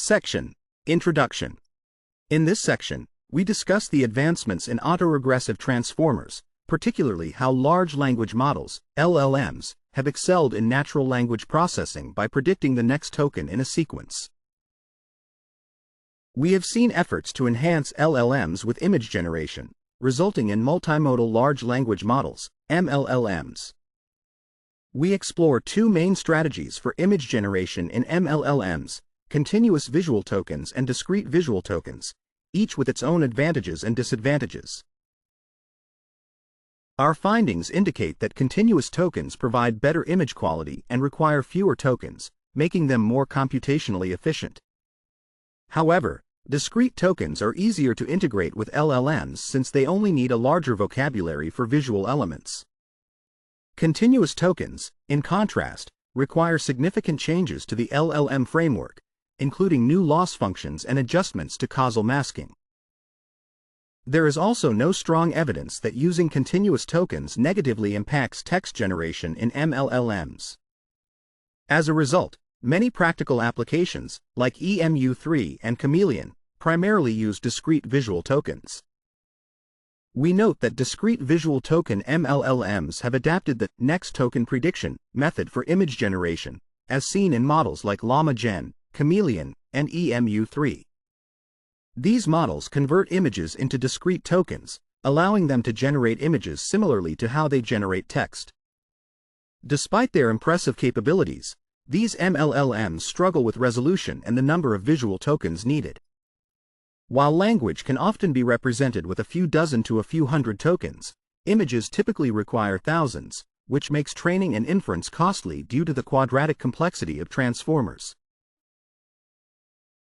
Section: Introduction. In this section, we discuss the advancements in autoregressive transformers, particularly how large language models, LLMs, have excelled in natural language processing by predicting the next token in a sequence. We have seen efforts to enhance LLMs with image generation, resulting in multimodal large language models, MLLMs. We explore two main strategies for image generation in MLLMs: continuous visual tokens and discrete visual tokens, each with its own advantages and disadvantages. Our findings indicate that continuous tokens provide better image quality and require fewer tokens, making them more computationally efficient. However, discrete tokens are easier to integrate with LLMs since they only need a larger vocabulary for visual elements. Continuous tokens, in contrast, require significant changes to the LLM framework, including new loss functions and adjustments to causal masking. There is also no strong evidence that using continuous tokens negatively impacts text generation in MLLMs. As a result, many practical applications, like EMU3 and Chameleon, primarily use discrete visual tokens. We note that discrete visual token MLLMs have adapted the next token prediction method for image generation, as seen in models like LlamaGen, Chameleon, and EMU3. These models convert images into discrete tokens, allowing them to generate images similarly to how they generate text. Despite their impressive capabilities, these MLLMs struggle with resolution and the number of visual tokens needed. While language can often be represented with a few dozen to a few hundred tokens, images typically require thousands, which makes training and inference costly due to the quadratic complexity of transformers.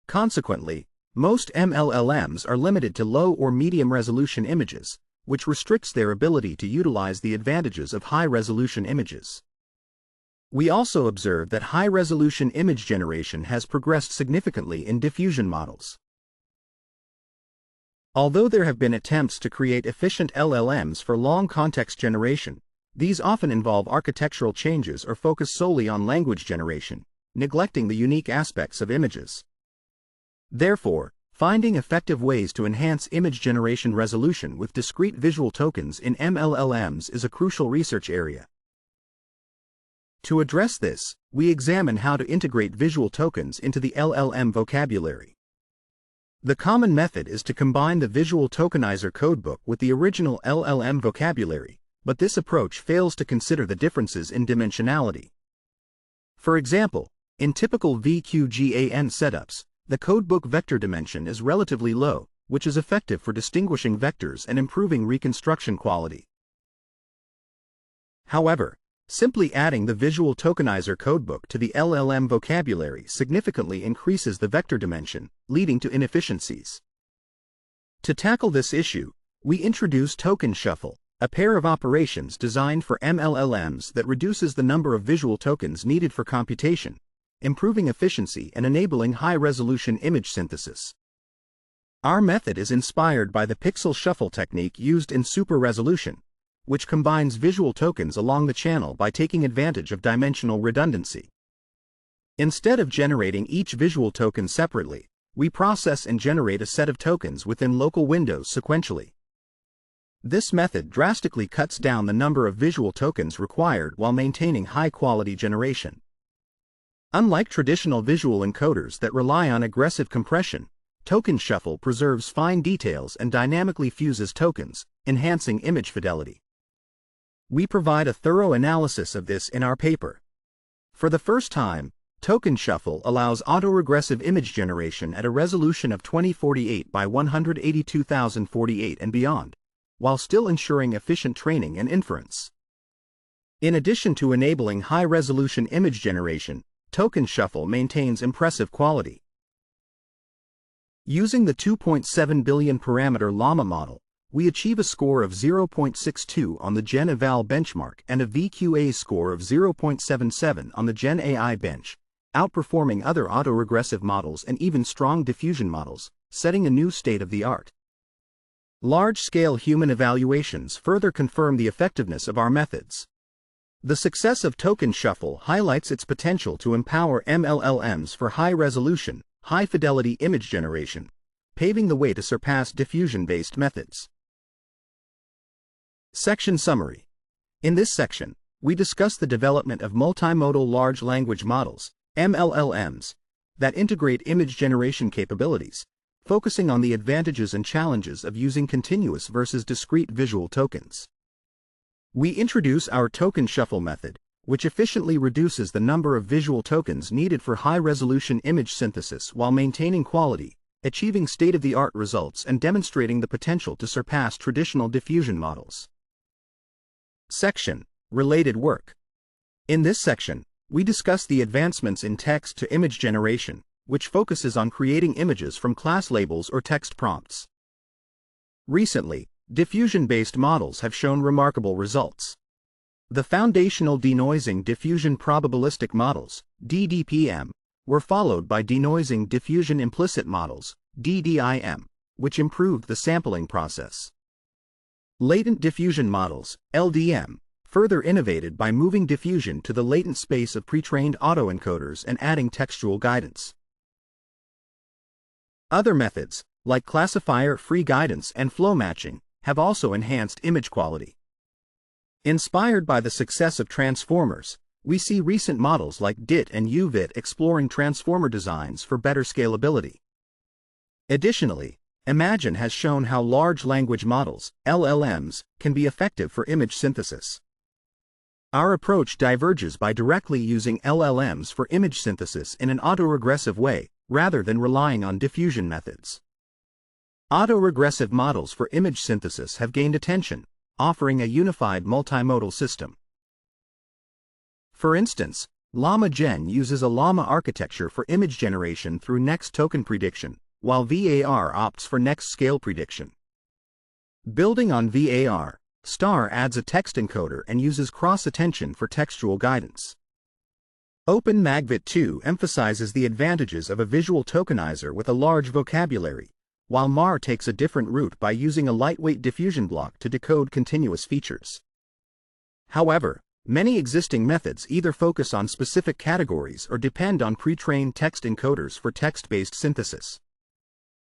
Consequently, most MLLMs are limited to low or medium resolution images, which restricts their ability to utilize the advantages of high-resolution images. We also observe that high-resolution image generation has progressed significantly in diffusion models. Although there have been attempts to create efficient LLMs for long context generation, these often involve architectural changes or focus solely on language generation, neglecting the unique aspects of images. Therefore, finding effective ways to enhance image generation resolution with discrete visual tokens in MLLMs is a crucial research area. To address this, we examine how to integrate visual tokens into the LLM vocabulary. The common method is to combine the visual tokenizer codebook with the original LLM vocabulary, but this approach fails to consider the differences in dimensionality. For example, in typical VQGAN setups, the codebook vector dimension is relatively low, which is effective for distinguishing vectors and improving reconstruction quality. However, simply adding the visual tokenizer codebook to the LLM vocabulary significantly increases the vector dimension, leading to inefficiencies. To tackle this issue, we introduce Token Shuffle, a pair of operations designed for MLLMs that reduces the number of visual tokens needed for computation, improving efficiency and enabling high-resolution image synthesis. Our method is inspired by the pixel shuffle technique used in super resolution, which combines visual tokens along the channel by taking advantage of dimensional redundancy. Instead of generating each visual token separately, we process and generate a set of tokens within local windows sequentially. This method drastically cuts down the number of visual tokens required while maintaining high-quality generation. Unlike traditional visual encoders that rely on aggressive compression, Token Shuffle preserves fine details and dynamically fuses tokens, enhancing image fidelity. We provide a thorough analysis of this in our paper. For the first time, Token Shuffle allows autoregressive image generation at a resolution of 2048 by 182,048 and beyond, while still ensuring efficient training and inference. In addition to enabling high-resolution image generation, Token Shuffle maintains impressive quality. Using the 2.7 billion parameter Llama model, we achieve a score of 0.62 on the Gen Eval benchmark and a VQA score of 0.77 on the Gen AI bench, outperforming other autoregressive models and even strong diffusion models, setting a new state-of-the-art. Large-scale human evaluations further confirm the effectiveness of our methods. The success of Token Shuffle highlights its potential to empower MLLMs for high-resolution, high-fidelity image generation, paving the way to surpass diffusion-based methods. Section Summary. In this section, we discuss the development of multimodal large language models, MLLMs, that integrate image generation capabilities, focusing on the advantages and challenges of using continuous versus discrete visual tokens. We introduce our token shuffle method, which efficiently reduces the number of visual tokens needed for high-resolution image synthesis while maintaining quality, achieving state-of-the-art results and demonstrating the potential to surpass traditional diffusion models. Section: Related work. In this section, we discuss the advancements in text-to-image generation, which focuses on creating images from class labels or text prompts. Recently, diffusion-based models have shown remarkable results. The foundational denoising diffusion probabilistic models, DDPM, were followed by denoising diffusion implicit models, DDIM, which improved the sampling process. Latent diffusion models, LDM, further innovated by moving diffusion to the latent space of pre-trained autoencoders and adding textual guidance. Other methods, like classifier-free guidance and flow matching, have also enhanced image quality. Inspired by the success of transformers, we see recent models like DIT and UVIT exploring transformer designs for better scalability. Additionally, Imagine has shown how large language models, LLMs, can be effective for image synthesis. Our approach diverges by directly using LLMs for image synthesis in an autoregressive way, rather than relying on diffusion methods. Autoregressive models for image synthesis have gained attention, offering a unified multimodal system. For instance, Llama Gen uses a llama architecture for image generation through next token prediction, while VAR opts for next scale prediction. Building on VAR, Star adds a text encoder and uses cross-attention for textual guidance. OpenMagVit 2 emphasizes the advantages of a visual tokenizer with a large vocabulary, while MAR takes a different route by using a lightweight diffusion block to decode continuous features. However, many existing methods either focus on specific categories or depend on pre-trained text encoders for text-based synthesis.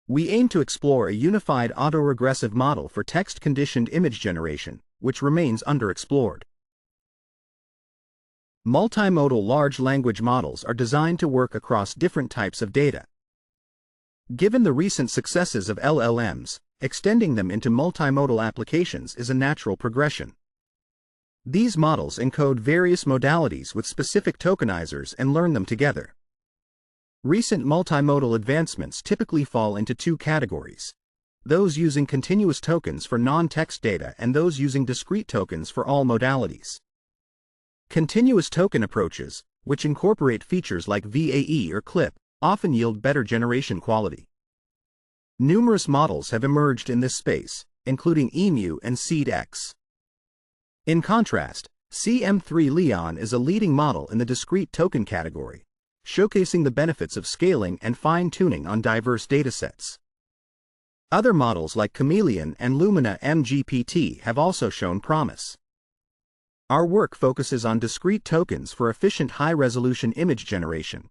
We aim to explore a unified autoregressive model for text-conditioned image generation, which remains underexplored. Multimodal large language models are designed to work across different types of data. Given the recent successes of LLMs, extending them into multimodal applications is a natural progression. These models encode various modalities with specific tokenizers and learn them together. Recent multimodal advancements typically fall into two categories: those using continuous tokens for non-text data and those using discrete tokens for all modalities. Continuous token approaches, which incorporate features like VAE or CLIP, often yield better generation quality. Numerous models have emerged in this space, including EMU and SeedX. In contrast, CM3 Leon is a leading model in the discrete token category, showcasing the benefits of scaling and fine-tuning on diverse datasets. Other models like Chameleon and Lumina MGPT have also shown promise. Our work focuses on discrete tokens for efficient high-resolution image generation.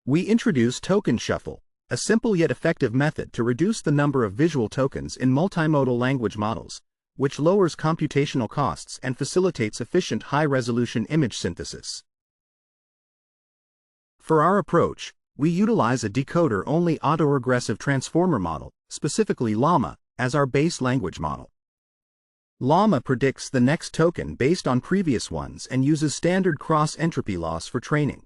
We introduce Token Shuffle, a simple yet effective method to reduce the number of visual tokens in multimodal language models, which lowers computational costs and facilitates efficient high-resolution image synthesis. For our approach, we utilize a decoder-only autoregressive transformer model, specifically Llama, as our base language model. Llama predicts the next token based on previous ones and uses standard cross-entropy loss for training.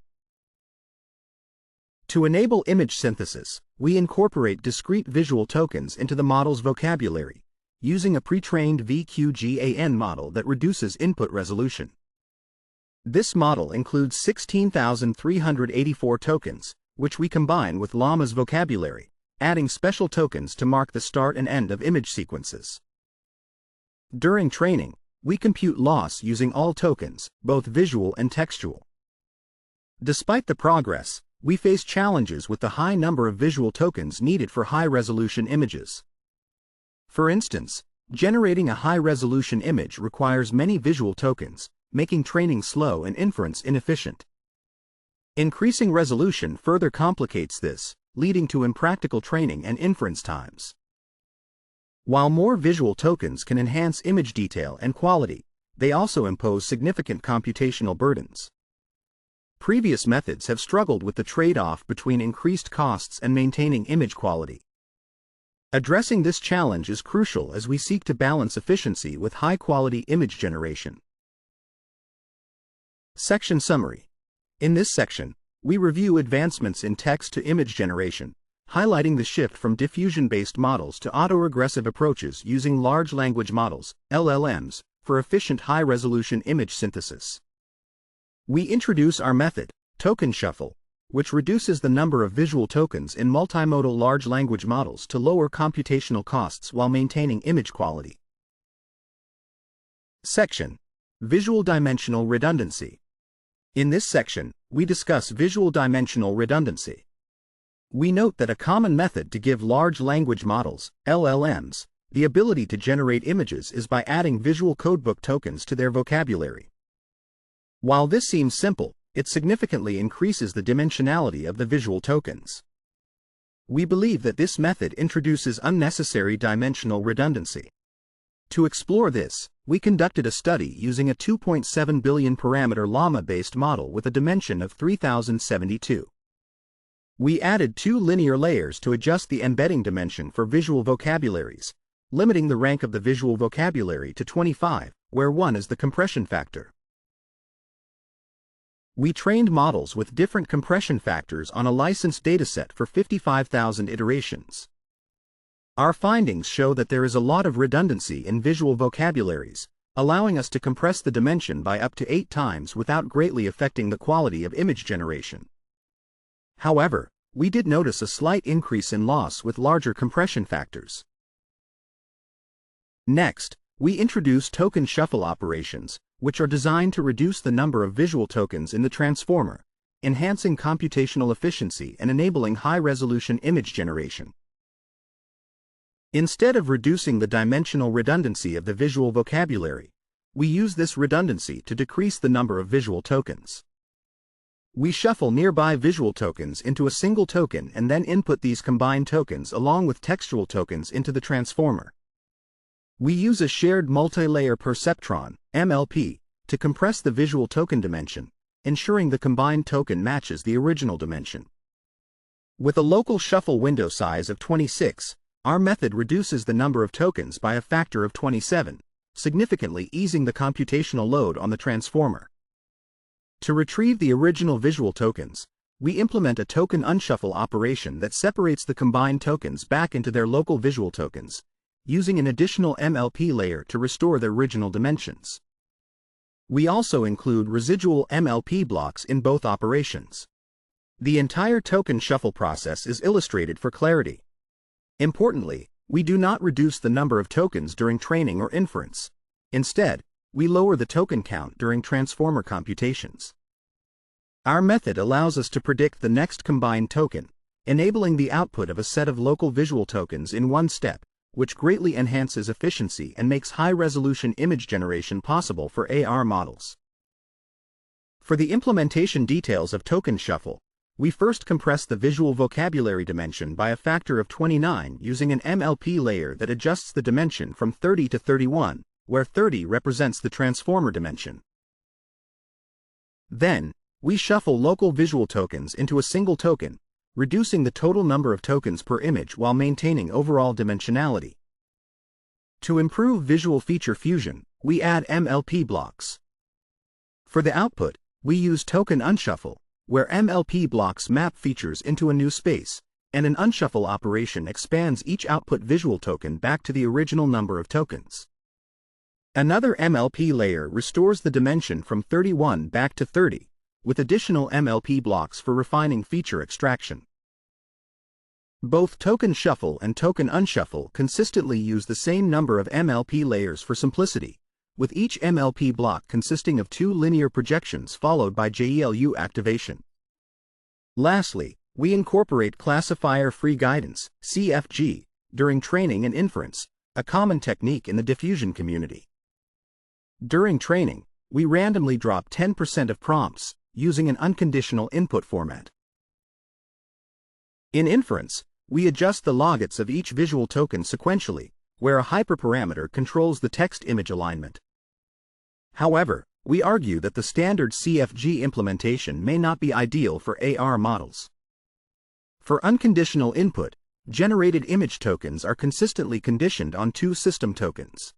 To enable image synthesis, we incorporate discrete visual tokens into the model's vocabulary, using a pre-trained VQGAN model that reduces input resolution. This model includes 16,384 tokens, which we combine with Llama's vocabulary, adding special tokens to mark the start and end of image sequences. During training, we compute loss using all tokens, both visual and textual. Despite the progress, we face challenges with the high number of visual tokens needed for high-resolution images. For instance, generating a high-resolution image requires many visual tokens, making training slow and inference inefficient. Increasing resolution further complicates this, leading to impractical training and inference times. While more visual tokens can enhance image detail and quality, they also impose significant computational burdens. Previous methods have struggled with the trade-off between increased costs and maintaining image quality. Addressing this challenge is crucial as we seek to balance efficiency with high-quality image generation. Section Summary. In this section, we review advancements in text-to-image generation, highlighting the shift from diffusion-based models to autoregressive approaches using large language models, LLMs, for efficient high-resolution image synthesis. We introduce our method, token shuffle, which reduces the number of visual tokens in multimodal large language models to lower computational costs while maintaining image quality. Section: Visual Dimensional Redundancy. In this section, we discuss visual dimensional redundancy. We note that a common method to give large language models, LLMs, the ability to generate images is by adding visual codebook tokens to their vocabulary. While this seems simple, it significantly increases the dimensionality of the visual tokens. We believe that this method introduces unnecessary dimensional redundancy. To explore this, we conducted a study using a 2.7 billion parameter llama-based model with a dimension of 3072. We added 2 linear layers to adjust the embedding dimension for visual vocabularies, limiting the rank of the visual vocabulary to 25, where 1 is the compression factor. We trained models with different compression factors on a licensed dataset for 55,000 iterations. Our findings show that there is a lot of redundancy in visual vocabularies, allowing us to compress the dimension by up to 8 times without greatly affecting the quality of image generation. However, we did notice a slight increase in loss with larger compression factors. Next, we introduce token shuffle operations, which are designed to reduce the number of visual tokens in the transformer, enhancing computational efficiency and enabling high-resolution image generation. Instead of reducing the dimensional redundancy of the visual vocabulary, we use this redundancy to decrease the number of visual tokens. We shuffle nearby visual tokens into a single token and then input these combined tokens along with textual tokens into the transformer. We use a shared multi-layer perceptron, MLP, to compress the visual token dimension, ensuring the combined token matches the original dimension. With a local shuffle window size of 26, our method reduces the number of tokens by a factor of 27, significantly easing the computational load on the transformer. To retrieve the original visual tokens, we implement a token unshuffle operation that separates the combined tokens back into their local visual tokens, using an additional MLP layer to restore their original dimensions. We also include residual MLP blocks in both operations. The entire token shuffle process is illustrated for clarity. Importantly, we do not reduce the number of tokens during training or inference. Instead, we lower the token count during transformer computations. Our method allows us to predict the next combined token, enabling the output of a set of local visual tokens in one step, which greatly enhances efficiency and makes high-resolution image generation possible for AR models. For the implementation details of token shuffle, we first compress the visual vocabulary dimension by a factor of 29 using an MLP layer that adjusts the dimension from 30 to 31, where 30 represents the transformer dimension. Then, we shuffle local visual tokens into a single token, reducing the total number of tokens per image while maintaining overall dimensionality. To improve visual feature fusion, we add MLP blocks. For the output, we use token unshuffle, where MLP blocks map features into a new space, and an unshuffle operation expands each output visual token back to the original number of tokens. Another MLP layer restores the dimension from 31 back to 30, with additional MLP blocks for refining feature extraction. Both token shuffle and token unshuffle consistently use the same number of MLP layers for simplicity, with each MLP block consisting of 2 linear projections followed by JELU activation. Lastly, we incorporate classifier-free guidance, CFG, during training and inference, a common technique in the diffusion community. During training, we randomly drop 10% of prompts, using an unconditional input format. In inference, we adjust the logits of each visual token sequentially, where a hyperparameter controls the text-image alignment. However, we argue that the standard CFG implementation may not be ideal for AR models. For unconditional input, generated image tokens are consistently conditioned on two system tokens.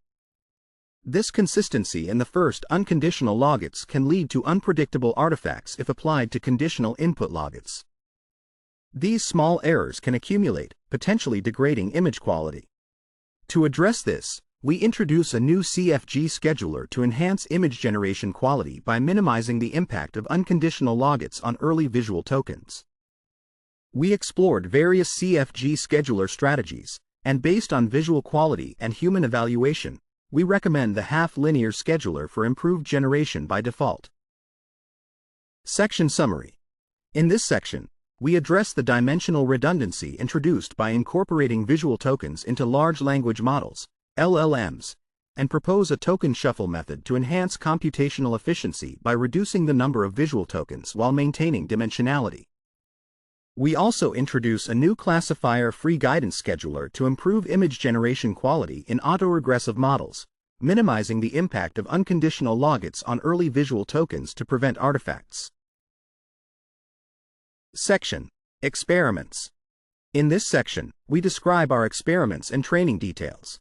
This consistency in the first unconditional logits can lead to unpredictable artifacts if applied to conditional input logits. These small errors can accumulate, potentially degrading image quality. To address this, we introduce a new CFG scheduler to enhance image generation quality by minimizing the impact of unconditional logits on early visual tokens. We explored various CFG scheduler strategies, and based on visual quality and human evaluation, we recommend the half-linear scheduler for improved generation by default. Section Summary. In this section, we address the dimensional redundancy introduced by incorporating visual tokens into large language models, LLMs, and propose a token shuffle method to enhance computational efficiency by reducing the number of visual tokens while maintaining dimensionality. We also introduce a new classifier-free guidance scheduler to improve image generation quality in autoregressive models, minimizing the impact of unconditional logits on early visual tokens to prevent artifacts. Section: Experiments. In this section, we describe our experiments and training details.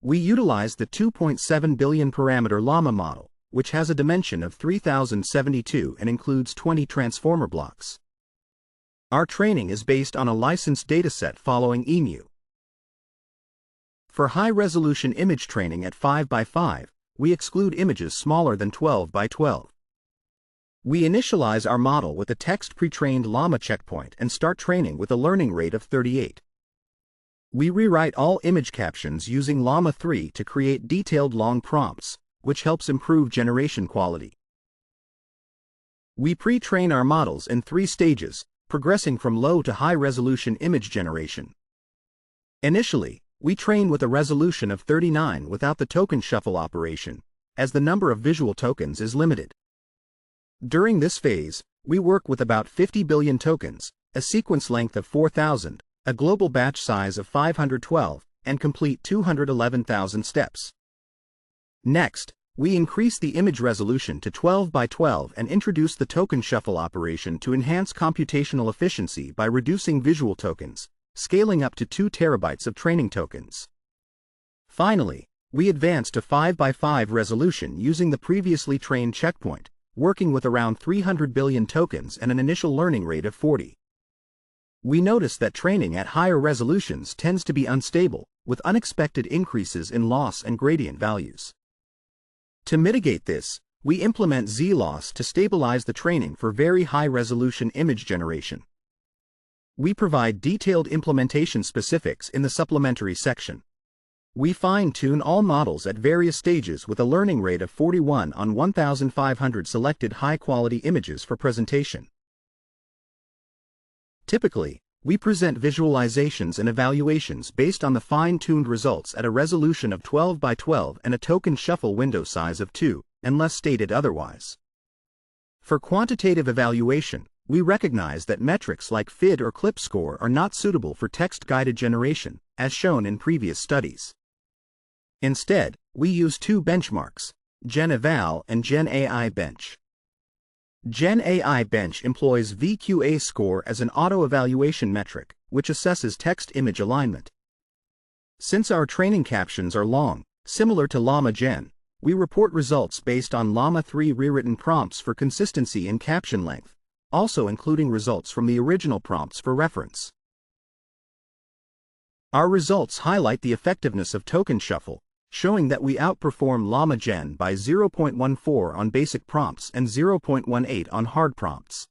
We utilize the 2.7 billion parameter llama model, which has a dimension of 3072 and includes 20 transformer blocks. Our training is based on a licensed dataset following EMU. For high-resolution image training at 5x5, we exclude images smaller than 12x12. We initialize our model with a text pre-trained llama checkpoint and start training with a learning rate of 38. We rewrite all image captions using Llama 3 to create detailed long prompts, which helps improve generation quality. We pre-train our models in 3 stages, progressing from low to high-resolution image generation. Initially, we train with a resolution of 39 without the token shuffle operation, as the number of visual tokens is limited. During this phase, we work with about 50 billion tokens, a sequence length of 4,000, a global batch size of 512, and complete 211,000 steps. Next, we increase the image resolution to 12x12 and introduce the token shuffle operation to enhance computational efficiency by reducing visual tokens, scaling up to 2 terabytes of training tokens. Finally, we advance to 5x5 resolution using the previously trained checkpoint, working with around 300 billion tokens and an initial learning rate of 40. We notice that training at higher resolutions tends to be unstable, with unexpected increases in loss and gradient values. To mitigate this, we implement Z-loss to stabilize the training for very high-resolution image generation. We provide detailed implementation specifics in the supplementary section. We fine-tune all models at various stages with a learning rate of 41 on 1,500 selected high-quality images for presentation. Typically, we present visualizations and evaluations based on the fine-tuned results at a resolution of 12x12 and a token shuffle window size of 2, unless stated otherwise. For quantitative evaluation, we recognize that metrics like FID or clip score are not suitable for text-guided generation, as shown in previous studies. Instead, we use 2 benchmarks, GenEval and GenAI Bench. GenAI Bench employs VQA score as an auto-evaluation metric, which assesses text-image alignment. Since our training captions are long, similar to Llama Gen, we report results based on Llama 3 rewritten prompts for consistency in caption length, also including results from the original prompts for reference. Our results highlight the effectiveness of token shuffle, showing that we outperform Llama Gen by 0.14 on basic prompts and 0.18 on hard prompts.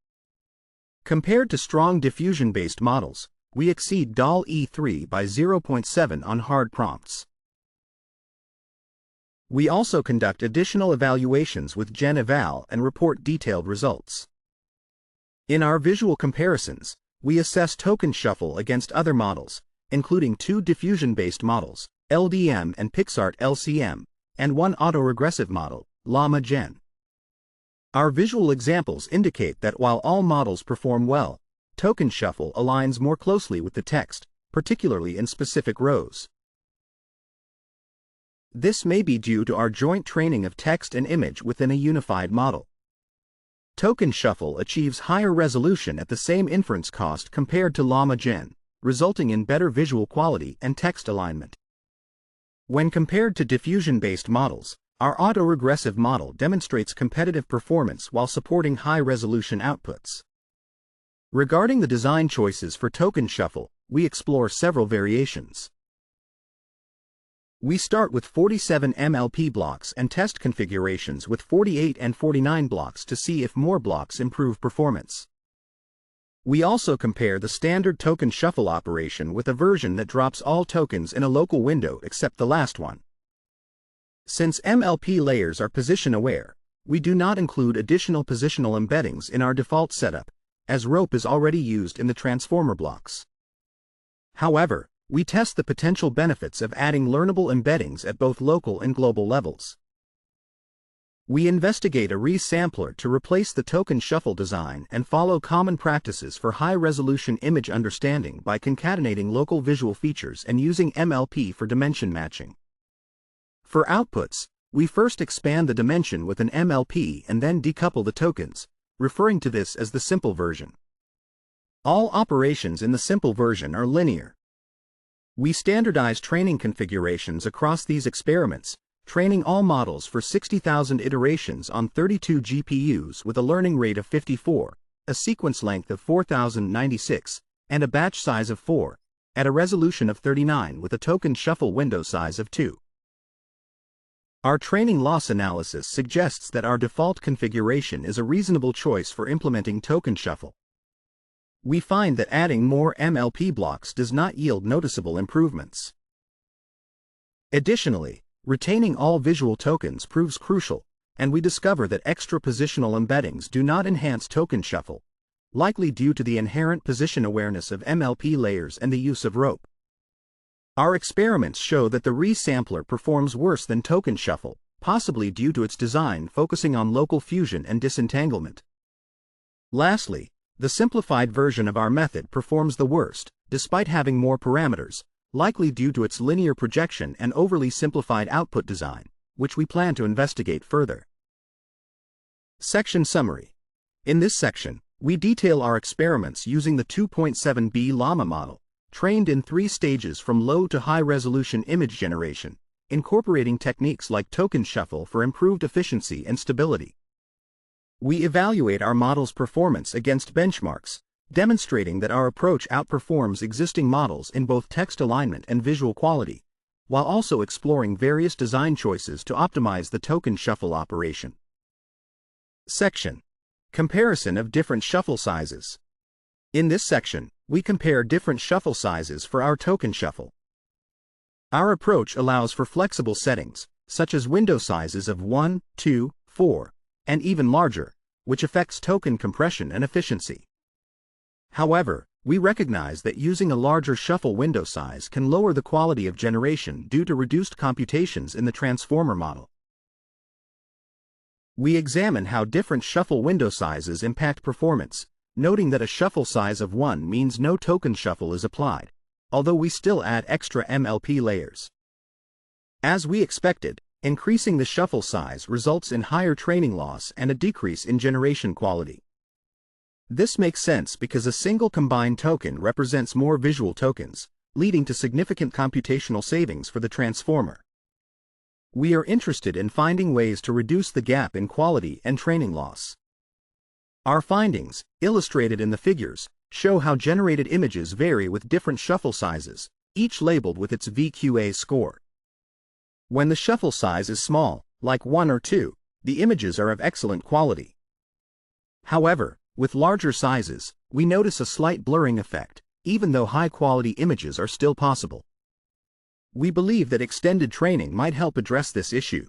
Compared to strong diffusion-based models, we exceed DAL-E3 by 0.7 on hard prompts. We also conduct additional evaluations with GenEval and report detailed results. In our visual comparisons, we assess token shuffle against other models, including 2 diffusion-based models, LDM and PixArt LCM, and 1 autoregressive model, Llama Gen. Our visual examples indicate that while all models perform well, token shuffle aligns more closely with the text, particularly in specific rows. This may be due to our joint training of text and image within a unified model. Token shuffle achieves higher resolution at the same inference cost compared to Llama Gen, resulting in better visual quality and text alignment. When compared to diffusion-based models, our autoregressive model demonstrates competitive performance while supporting high-resolution outputs. Regarding the design choices for token shuffle, we explore several variations. We start with 47 MLP blocks and test configurations with 48 and 49 blocks to see if more blocks improve performance. We also compare the standard token shuffle operation with a version that drops all tokens in a local window except the last one. Since MLP layers are position-aware, we do not include additional positional embeddings in our default setup, as rope is already used in the transformer blocks. However, we test the potential benefits of adding learnable embeddings at both local and global levels. We investigate a resampler to replace the token shuffle design and follow common practices for high-resolution image understanding by concatenating local visual features and using MLP for dimension matching. For outputs, we first expand the dimension with an MLP and then decouple the tokens, referring to this as the simple version. All operations in the simple version are linear. We standardize training configurations across these experiments, training all models for 60,000 iterations on 32 GPUs with a learning rate of 54, a sequence length of 4096, and a batch size of 4, at a resolution of 39 with a token shuffle window size of 2. Our training loss analysis suggests that our default configuration is a reasonable choice for implementing token shuffle. We find that adding more MLP blocks does not yield noticeable improvements. Additionally, retaining all visual tokens proves crucial, and we discover that extra positional embeddings do not enhance token shuffle, likely due to the inherent position awareness of MLP layers and the use of rope. Our experiments show that the resampler performs worse than token shuffle, possibly due to its design focusing on local fusion and disentanglement. Lastly, the simplified version of our method performs the worst, despite having more parameters, likely due to its linear projection and overly simplified output design, which we plan to investigate further. Section Summary. In this section, we detail our experiments using the 2.7b Llama model, trained in 3 stages from low to high-resolution image generation, incorporating techniques like token shuffle for improved efficiency and stability. We evaluate our model's performance against benchmarks, demonstrating that our approach outperforms existing models in both text alignment and visual quality, while also exploring various design choices to optimize the token shuffle operation. Section. Comparison of different shuffle sizes. In this section, we compare different shuffle sizes for our token shuffle. Our approach allows for flexible settings, such as window sizes of 1, 2, 4, and even larger, which affects token compression and efficiency. However, we recognize that using a larger shuffle window size can lower the quality of generation due to reduced computations in the transformer model. We examine how different shuffle window sizes impact performance, noting that a shuffle size of 1 means no token shuffle is applied, although we still add extra MLP layers. As we expected, increasing the shuffle size results in higher training loss and a decrease in generation quality. This makes sense because a single combined token represents more visual tokens, leading to significant computational savings for the transformer. We are interested in finding ways to reduce the gap in quality and training loss. Our findings, illustrated in the figures, show how generated images vary with different shuffle sizes, each labeled with its VQA score. When the shuffle size is small, like 1 or 2, the images are of excellent quality. However, with larger sizes, we notice a slight blurring effect, even though high-quality images are still possible. We believe that extended training might help address this issue.